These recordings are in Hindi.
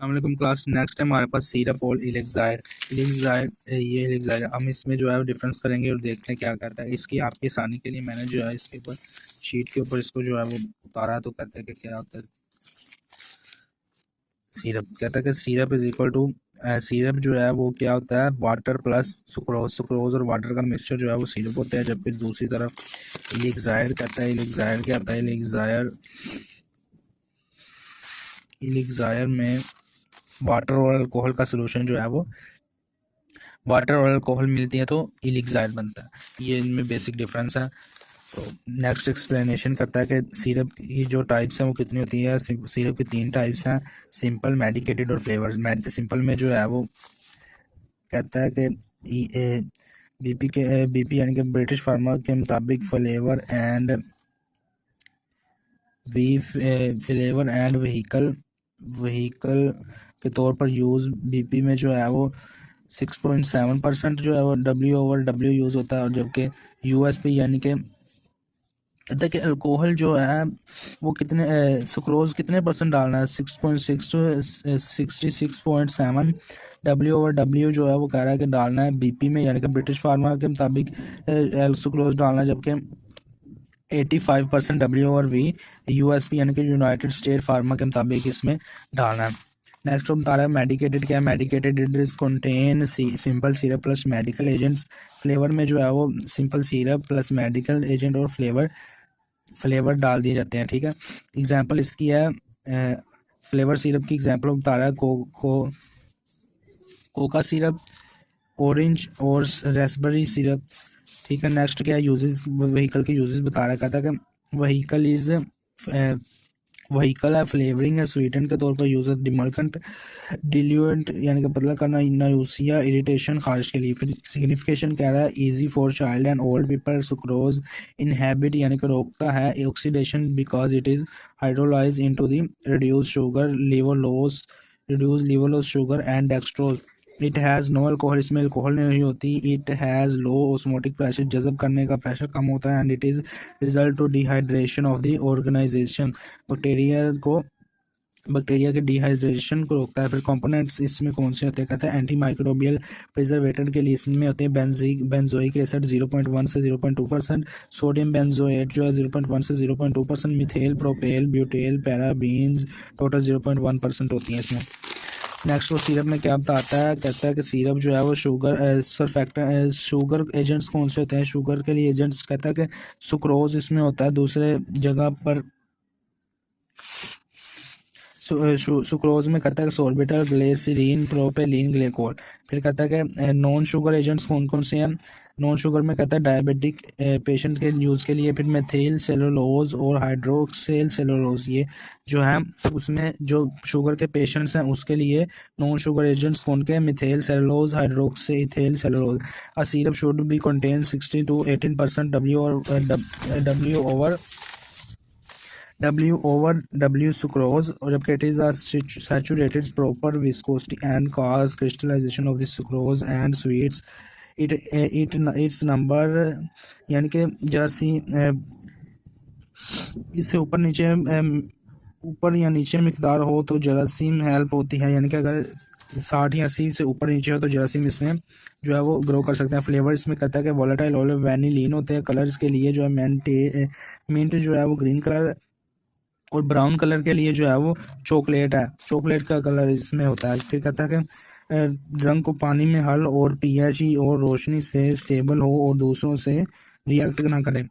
अस्सलाम क्लास। नेक्स्ट है हमारे पास सिरप और इलेक्साइड। ये इलेक्साइड हम इसमें जो है डिफरेंस करेंगे और देखते हैं क्या करता है। इसकी आपकी आसानी के लिए मैंने जो है इसके ऊपर शीट के ऊपर इसको जो है वो उतारा, तो कहते हैं कि क्या होता है सिरप। कहता है कि syrup is equal to syrup जो है वो क्या होता है, वाटर प्लस सुक्रोज। सुक्रोज और वाटर का मिक्सचर जो है वो सिरप होता है। जबकि दूसरी तरफ इलेक्साइड कहता है, इलेक्साइड क्या आता है, इलेक्साइड में वाटर और अल्कोहल का सोल्यूशन जो है वो वाटर और अल्कोहल मिलती है तो इलेक्साइड बनता है। ये इनमें बेसिक डिफरेंस है। तो नेक्स्ट एक्सप्लेनेशन करता है कि सिरप की जो टाइप्स हैं वो कितनी होती है। सिरप की 3 टाइप्स हैं, सिंपल, मेडिकेटेड और फ्लेवर। सिंपल में जो है वो कहता है कि बीपी यानी कि ब्रिटिश फार्मा के मुताबिक फ्लेवर एंड व्हीकल के तौर पर यूज़ बीपी में जो है वो 6.7% जो है वो W/W यूज़ होता है। और जबकि यूएसपी यानी कि कहता है कि अल्कोहल जो है वो सुक्रोज कितने परसेंट डालना है, 6.6 to 66.7 W/W जो है वो कह रहा है कि डालना है बीपी में, यानी कि ब्रिटिश फार्मा के मुताबिक सुक्रोज डालना है। जबकि 85% W/V यूएसपी यानी कि यूनाइटेड स्टेट फार्मा के मुताबिक इसमें डालना है। नेक्स्ट हम बता रहा है मेडिकेटेड क्या है। Medicated it is contain simple syrup plus medical agents. Flavour में जो है वो simple syrup plus medical agent और फ्लेवर डाल दिए जाते हैं। ठीक है, एग्जांपल इसकी है फ्लेवर सिरप की एग्जांपल बता रहा है कोका सिरप, ऑरेंज और रेस्पबेरी सिरप। ठीक है, नेक्स्ट क्या है, यूजेस, व्हीकल के यूजेस बता रहा है। कहता है कि व्हीकल है, फ्लेवरिंग है, स्वीटन के तौर पर यूज है, डिमल्केंट, डिल्यूएंट यानी कि बदला करना, नाउसिया, इरिटेशन, खारिश के लिए। फिर सिग्निफिकेशन कह रहा है easy for child and old people. Sucrose inhibit यानी कि रोकता है oxidation because it is hydrolyse into the reduce levulose sugar and dextrose. It has no alcohol, इसमें अल्कोहल नहीं होती। It has low osmotic pressure, जज़ब करने का प्रेशर कम होता है। And it is result to dehydration of the organisation, bacteria के डिहाइड्रेशन को रोकता है। फिर कंपोनेंट्स इसमें कौन से होते हैं, कहते हैं एंटी माइक्रोबियल प्रिजर्वेटर के लिए इसमें होते हैं बेंजोइक एसिड 0.1 से 0.2%, सोडियम बेंजोएट जो है 0.1 से 0.2%, मिथेल, प्रोपेल, ब्यूटेल, पैराबीन्स टोटल 0.1% होती हैं इसमें। नेक्स्ट वो सिरप में क्या बताता है, कहता है कि सिरप जो है वो शुगर एजेंट्स कौन से होते हैं। शुगर के लिए एजेंट्स कहता है कि सुक्रोज इसमें होता है। दूसरे जगह पर सुक्रोज में कहता है कि सोर्बिटल, ग्लिसरीन, प्रोपेलीन, ग्लिकोल। फिर कहता है कि नॉन शुगर एजेंट्स कौन कौन से हैं। नॉन शुगर में कहता है डायबिटिक पेशेंट के यूज़ के लिए। फिर मेथिल सेलुलोज और हाइड्रोक्सिल सेलुलोज, ये जो है उसमें जो शुगर के पेशेंट्स हैं उसके लिए नॉन शुगर एजेंट्स कौन के, methyl cellulose, hydroxyethyl cellulose. A syrup should be contain 60 to 18% W/W sucrose, or जबकि it is a saturated proper viscosity and cause crystallization of the sucrose and sweets its number, यानी कि जैसी इससे ऊपर या नीचे मिकदार हो तो जरासीम हेल्प होती है। यानी कि अगर 60 या 80 से ऊपर नीचे हो तो जरासीम इसमें जो है वो ग्रो कर सकते हैं। फ्लेवर इसमें कहता है कि वोलेटाइल ऑलिव वैनिलीन होते हैं। कलर्स के लिए जो है मिंट जो है वो ग्रीन कलर, और ब्राउन कलर के लिए जो है वो चॉकलेट है, चॉकलेट का कलर इसमें होता है। फिर कहता है कि रंग को पानी में हल और pH और रोशनी से स्टेबल हो और दूसरों से रिएक्ट ना करें।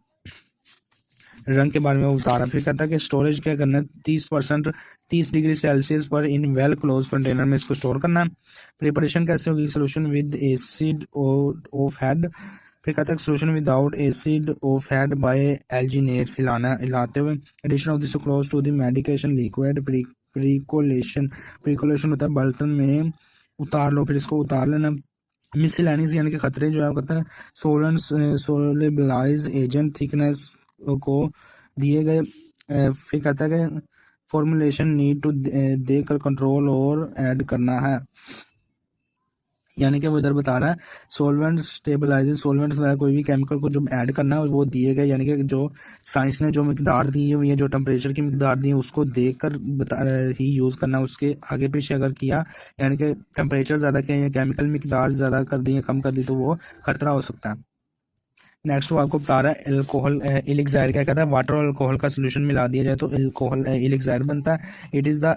रंग के बारे में वो बता रहा है। फिर कहता है कि स्टोरेज क्या करना है, 30 डिग्री सेल्सियस पर इन वेल क्लोज कंटेनर में इसको स्टोर करना है। प्रिपरेशन कैसे होगी, solution with aid of heat. फिर कहता है solution without aid of heat by alginates, हिलाते हुए। Addition of the sucrose to the medication liquid. Percolation होता है बर्तन में उतार लो, फिर इसको उतार लेना। मिसलेनियस यानी कि खतरे जो है कहता है सोलेबलाइज एजेंट थिकनेस को दिए गए। फिर कहता है कि फॉर्मुलेशन नीड टू देकर कंट्रोल और ऐड करना है। यानी कि वो इधर बता रहा है सॉल्वेंट स्टेबलाइजर, सॉल्वेंट वगैरह कोई भी केमिकल को जब ऐड करना है वो दिए गए, यानी कि जो साइंस ने जो मिकदार दी हुई है, जो टेम्परेचर की मिकदार दी है उसको देखकर बता ही यूज़ करना। उसके आगे पीछे अगर किया, यानी कि टेम्परेचर ज़्यादा किया या केमिकल मिकदार ज़्यादा कर दी या कम कर दी तो वो खतरा हो सकता है। नेक्स्ट वो आपको बता रहा है एल्कोहल एलिक्सायर। क्या कहता है, वाटर और अल्कोहल का सोल्यूशन मिला दिया जाए तो एल्कोहल एलिक्सायर बनता है। इट इज़ द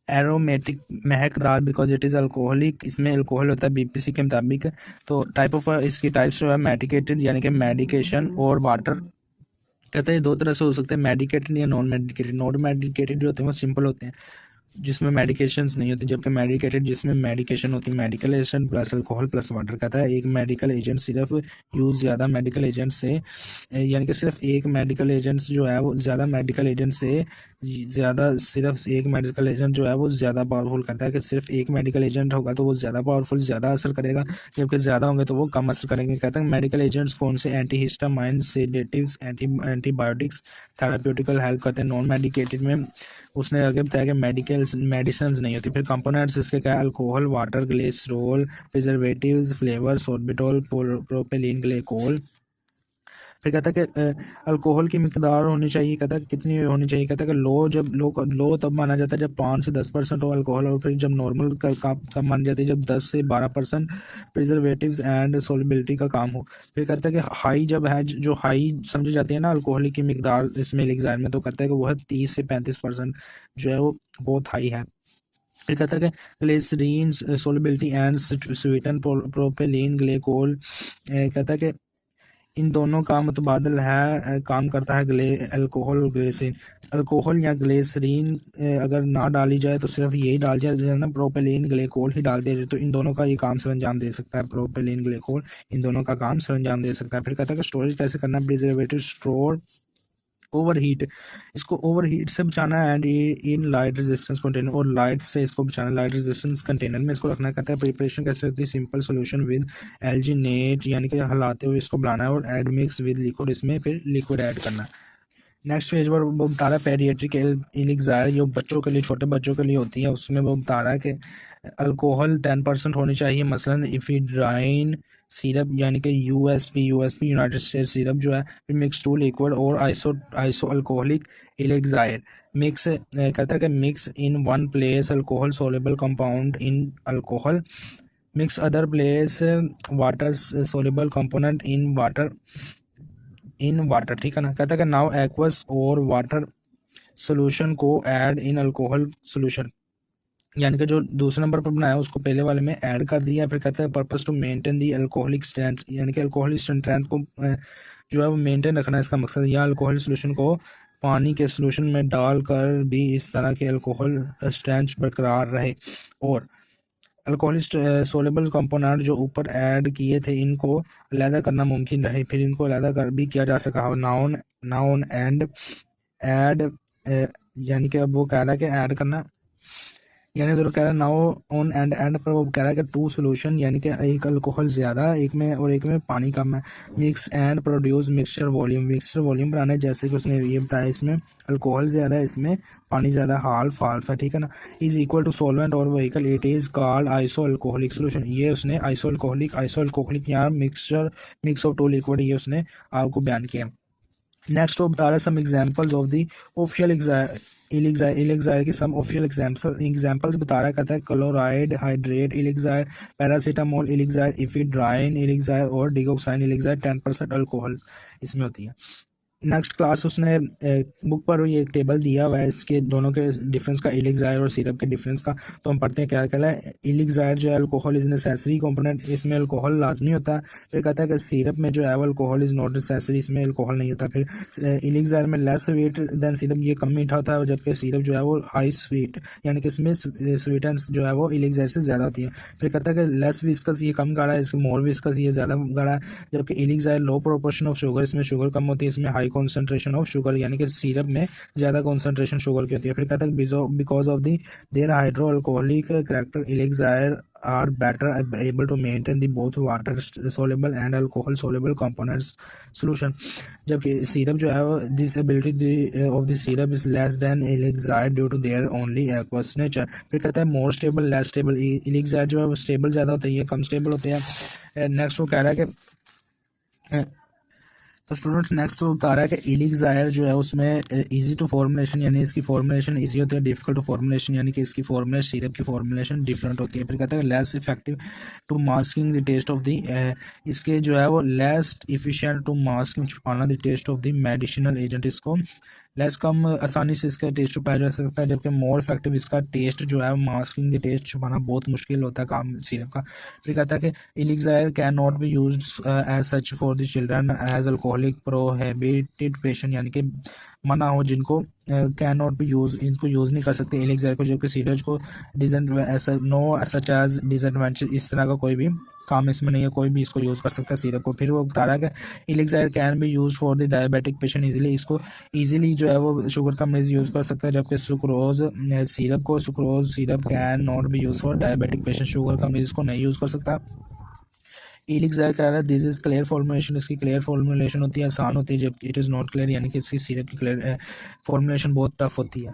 एरोमेटिक, महकदार, बिकॉज इट इज़ अल्कोहलिक, इसमें अल्कोहल होता है बीपीसी के मुताबिक। तो टाइप ऑफ इसकी टाइप्स जो है मेडिकेटेड यानी कि मेडिकेशन और वाटर। कहते हैं दो तरह से हो सकते हैं, मेडिकेटेड या नॉन मेडिकेटेड। नॉन मेडिकेटेड जो होते हैं वो सिंपल होते हैं जिसमें मेडिकेशंस नहीं होती, जबकि मेडिकेटेड जिसमें मेडिकेशन होती है, medical agent plus alcohol plus water. कहता है एक मेडिकल एजेंट सिर्फ यूज़ ज़्यादा मेडिकल एजेंट से, यानी कि सिर्फ एक मेडिकल एजेंट जो है वो ज़्यादा मेडिकल एजेंट से ज़्यादा, सिर्फ एक मेडिकल एजेंट जो है वो ज़्यादा पावरफुल। कहता है कि सिर्फ एक मेडिकल एजेंट होगा तो वो ज़्यादा पावरफुल, ज़्यादा असर करेगा, जबकि ज़्यादा होंगे तो वो कम असर करेंगे। कहता है मेडिकल एजेंट्स कौन से, एंटीहिस्टामाइन, सेडेटिव्स, एंटीबायोटिक्स, थेराप्यूटिकल हेल्प करते हैं। नॉन मेडिकेटेड में उसने आगे बताया कि मेडिकल मेडिसिन नहीं होती। फिर कंपोनेंट्स इसके क्या है, alcohol, water, glycerol, preservatives, flavour, sorbitol, propylene glycol. फिर कहता है कि अल्कोहल की मिकदार होनी चाहिए, कहता है कितनी होनी चाहिए, कहता है कि लो, जब लो तब माना जाता है जब 5 से 10% हो अल्कोहल, और फिर जब नॉर्मल कम मानी जाती है जब 10 से 12% प्रिजर्वेटिव्स एंड सोलिबिलिटी का काम हो। फिर कहता है कि हाई जब है, जो हाई समझी जाती है ना अल्कोहल की मिकदार इसमें एलिक्सायर में, तो कहता है कि वो है 30 से 35% जो है वो बहुत हाई है। फिर कहता है कि glycerin solubility and sweeten propylene glycol, कहता है कि इन दोनों का मुतबादल है, काम करता है अल्कोहल और ग्लिसरीन। अल्कोहल या ग्लिसरीन अगर ना डाली जाए तो सिर्फ यही डाल जाए ना, प्रोपेलिन ग्लिकोल ही डाल दिया जाए तो इन दोनों का ये काम सरंजाम दे सकता है। प्रोपेलिन ग्लिकोल इन दोनों का काम सरंजाम दे सकता है। फिर कहता है कि स्टोरेज कैसे करना है, प्रिजर्वेटिव स्टोर ओवरहीट, इसको ओवरहीट से बचाना है, and in light resistance container, और लाइट से इसको बचाना, लाइट रेजिस्टेंस कंटेनर में इसको रखना। कहता है प्रिपरेशन कैसे होती है, सिंपल सोल्यूशन विद एल्जिनेट, यानी कि हलाते हुए इसको बनाना है, और एड मिक्स विद लिक्विड, इसमें फिर लिक्विड ऐड करना। नेक्स्ट पेज पर वो बता रहा है पेडियाट्रिक एलिक्सायर, जो बच्चों के लिए, छोटे बच्चों के लिए होती है, उसमें वो बता रहा है कि अल्कोहल 10% होनी चाहिए, मसलन इफिड्राइन सिरप, यानी कि यूएसपी यूनाइटेड स्टेट सिरप जो है, फिर मिक्स टू लिक्विड और आइसो अल्कोहलिक एलिक्सायर मिक्स। कहता है कि mix in one place alcohol soluble compound in alcohol, mix other place water soluble component in water, ठीक है ना। कहता है कि नाउ एक्वस और वाटर सोल्यूशन को ऐड इन अल्कोहल सोल्यूशन, यानी कि जो दूसरे नंबर पर बनाया उसको पहले वाले में ऐड कर दिया। फिर कहता है purpose to maintain the alcoholic strength, यानी कि अल्कोहलिक स्ट्रेंथ को जो है वो मेंटेन रखना है इसका मकसद, या अल्कोहल सोल्यूशन को पानी के सोल्यूशन में डालकर भी इस तरह के अल्कोहल स्ट्रेंथ बरकरार रहे, और अल्कोहलिक सोलेबल कंपोनेंट जो ऊपर ऐड किए थे इनको अलहदा करना मुमकिन रहे, फिर इनको अलहदा कर भी किया जा सका। नाउन नाउन एंड ऐड, यानी कि अब वो कह रहा है कि ऐड करना, यानी तो कह रहा है नाउ ऑन एंड पर वो कह रहा है कि टू सोल्यूशन, यानी कि एक अल्कोहल ज़्यादा एक में और एक में पानी कम है। Mix and produce mixture volume बनाना है, जैसे कि उसने ये बताया इसमें अल्कोहल ज़्यादा है, इसमें पानी ज़्यादा, हाल्फ है, ठीक है ना। इज इक्वल टू सॉल्वेंट और vehicle, it is called iso alcoholic solution. ये उसने आइसो अल्कोहलिक यहाँ मिक्स ऑफ टू लिक्विड, ये उसने आपको बयान किया। नेक्स्ट वो बता रहा है some examples of the official elixir की सम ऑफिशियल एग्जांपल्स बता रहा है। कहता है chloride hydrate elixir, paracetamol elixir, ephedrine elixir और डिगोक्साइन एलिक्सायर, 10% अल्कोहल इसमें होती है। नेक्स्ट क्लास उसने बुक पर ये एक टेबल दिया हुआ है इसके दोनों के डिफरेंस का, एलिक्सायर और सिरप के डिफरेंस का। तो हम पढ़ते हैं क्या कहला है। एलिक्सायर जो है अल्कोहल इज नेसेसरी कंपोनेंट, इसमें अल्कोहल लाजमी होता है। फिर कहता है कि सिरप में जो है वो अल्कोहल इज नॉट नेसेसरी, इसमें अल्कोहल नहीं होता। फिर एलिक्सायर में लेस स्वीट देन सिरप, ये कम मीठा होता है, जबकि सिरप जो है वो हाई स्वीट, यानी कि इसमें स्वीटेंस जो है वो एलिक्सायर से ज़्यादा होती है। फिर कहता है कि लेस विस्कस, ये कम गाढ़ा है, इसमें मोर विस्कस, ये ज़्यादा गाढ़ा है, जबकि एलिक्सायर लो प्रोपोर्शन ऑफ शुगर, इसमें शुगर कम होती है, इसमें हाई कॉन्सेंट्रेशन ऑफ शुगर, यानी कि सिरप में ज़्यादा कॉन्सेंट्रेशन शुगर की होती है। फिर कहता है because of the their hydro alcoholic character elixir are better able to maintain the both water soluble and alcohol soluble components solution। जबकि सिरप जो है वो this ability of the syrup is less than elixir due to their only aqueous nature. फिर कहता है more stable less stable. Elixir जो है वो स्टेबल ज़्यादा होता है, ये कम स्टेबल होते हैं। नेक्स्ट वो कह रहा है कि तो स्टूडेंट्स नेक्स्ट वो बता रहा है कि एलिक्सायर जो है उसमें इजी टू फॉर्मुलेशन, यानी इसकी फॉर्मुलेशन इजी होती है, डिफिकल्ट टू फॉर्मुलेशन यानी कि इसकी फॉर्मुलेशन सिरप की फॉर्मुलेशन डिफरेंट होती है। फिर कहता है less effective to masking the taste of the, इसके जो है वो लेस इफिशिएंट टू मास्किंग छुपाना the taste of the medicinal agent, इसको लेस कम आसानी से इसका टेस्ट छुपाया जा सकता है, जबकि मोर इफेक्टिव इसका टेस्ट जो है मास्किंग द टेस्ट छुपाना बहुत मुश्किल होता है काम सिरप का। फिर कहता है कि elixir can not be used as such for the children as alcoholic prohibited patient, यानी कि मना हो जिनको कैन नॉट बी यूज, इनको यूज़ नहीं कर सकते एलिक्सायर को, जबकि सिरप को नो सच एज डिसएडवांटेज, इस तरह का कोई भी काम इसमें नहीं है, कोई भी इसको यूज़ कर सकता है सिरप को। फिर वो बता रहा है कि elixir can be use for the diabetic patient easily, इसको इजीली जो है वो शुगर का मरीज यूज़ कर सकता है, जबकि sucrose syrup can not be use for diabetic patient, sugar का मरीज को नहीं यूज़ कर सकता। एलिक्सायर कह रहा है दिस इज क्लियर फॉर्मुलेशन, इसकी क्लियर फॉर्मुलेशन होती है, आसान होती है, जबकि इट इज़ नॉट क्लियर यानी कि इसकी सिरप की क्लियर फॉर्मुलेशन बहुत टफ होती है।